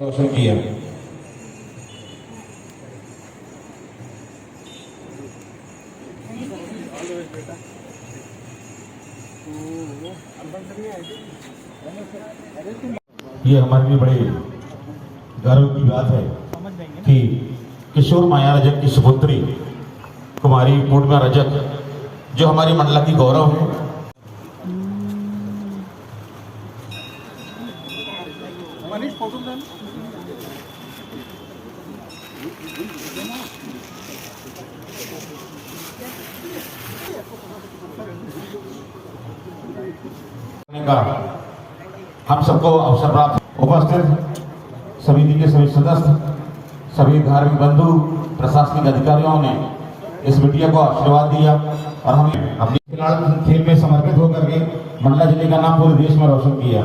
रोशन किया। ये हमारे लिए बड़े गर्व की बात है कि किशोर माया रजक की सुपुत्री कुमारी पूर्णिमा रजक जो हमारी मंडला की गौरव है, का हम सबको अवसर प्राप्त। उपस्थित समिति के सभी सदस्य, सभी धार्मिक बंधु, प्रशासनिक अधिकारियों ने इस बिटिया को आशीर्वाद दिया और हमें अपनी खिलाड़ी खेल में समर्पित होकर के मंडला जिले का नाम पूरे देश में रोशन किया।